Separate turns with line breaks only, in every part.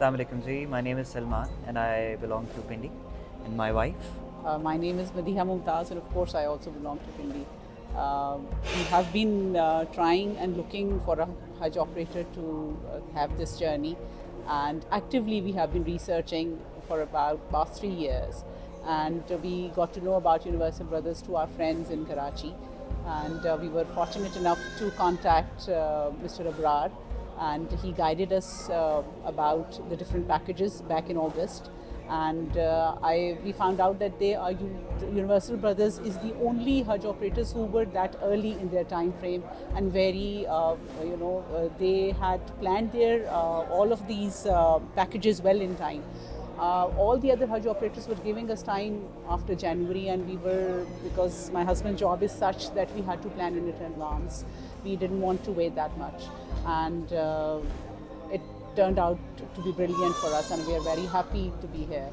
Assalamu alaikum ji. My name is Salman and I belong to Pindi, and my wife.
My name is Madiha Mumtaz, and of course I also belong to Pindi. We have been trying and looking for a Hajj operator to have this journey, and actively we have been researching for about past 3 years. And we got to know about Universal Brothers through our friends in Karachi, and we were fortunate enough to contact Mr. Abrar, and he guided us about the different packages back in August. And we found out that Universal Brothers is the only Hajj operators who were that early in their time frame, and very they had planned their all of these packages well in time. All the other Hajj operators were giving us time after January, and because my husband's job is such that we had to plan in it in advance. We didn't want to wait that much, and it turned out to be brilliant for us, and we are very happy to be here.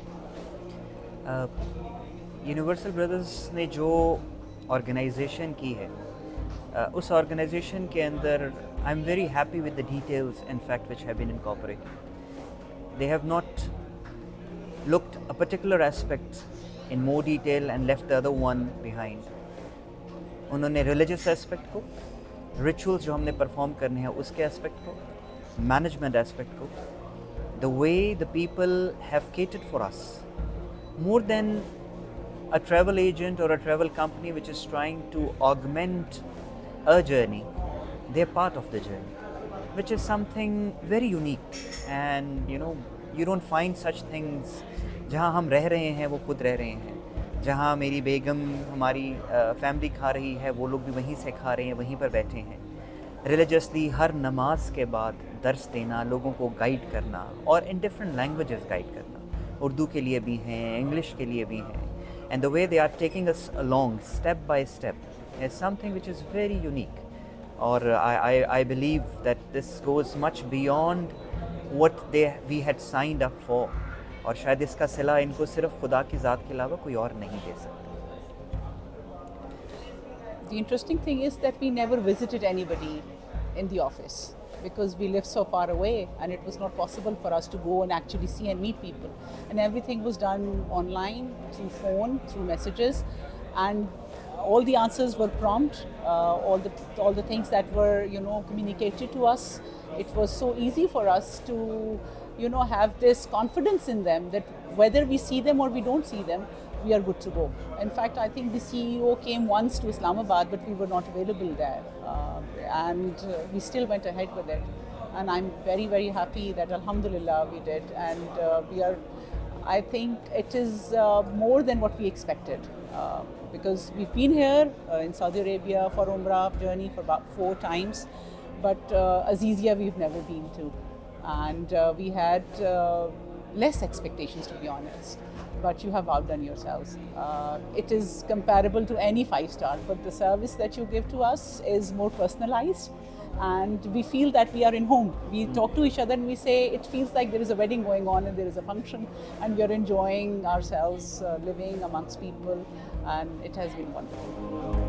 Universal Brothers ने जो organisation की है उस organisation के अंदर I am very happy with the details in fact which have been incorporated. They have not looked a particular aspect in more detail and left the other one behind. उन्होंने religious aspect को, rituals जो हमने perform करने हैं उसके aspect को, management aspect को, the way the people have catered for us, more than a travel agent or a travel company which is trying to augment a journey, they're part of the journey, which is something very unique. And you don't find such things. जहाँ हम रह रहे हैं वो खुद रह रहे हैं, जहाँ मेरी बेगम हमारी फैमिली खा रही है वो लोग भी वहीं से खा रहे हैं, वहीं पर बैठे हैं. रिलीजियसली हर नमाज के बाद दर्स देना, लोगों को गाइड करना, और इन डिफरेंट लैंग्वेजेस गाइड करना. उर्दू के लिए भी हैं, इंग्लिश के लिए भी हैं. And the way they are taking us along step by step is something which is very unique. और I believe that this goes much beyond what we had signed up for, और शायद इसका सिला इनको सिर्फ खुदा की ज़ात के अलावा कोई और नहीं दे सकता.
The interesting thing is that we never visited anybody in the office because we live so far away, and it was not possible for us to go and actually see and meet people. And everything was done online, through phone, through messages, and all the answers were prompt. All the things that were communicated to us, it was so easy for us to have this confidence in them that whether we see them or we don't see them, we are good to go. In fact, I think the CEO came once to Islamabad, but we were not available there, and we still went ahead with it. And I'm very, very happy that alhamdulillah we did, and I think it is more than what we expected, because we've been here in Saudi Arabia for Umrah journey for about 4 times, but Azizia we've never been to, and we had less expectations, to be honest. But you have outdone yourselves. It is comparable to any 5-star, but the service that you give to us is more personalized, and we feel that we are in home. We talk to each other and we say it feels like there is a wedding going on and there is a function, and we are enjoying ourselves living amongst people, and it has been wonderful.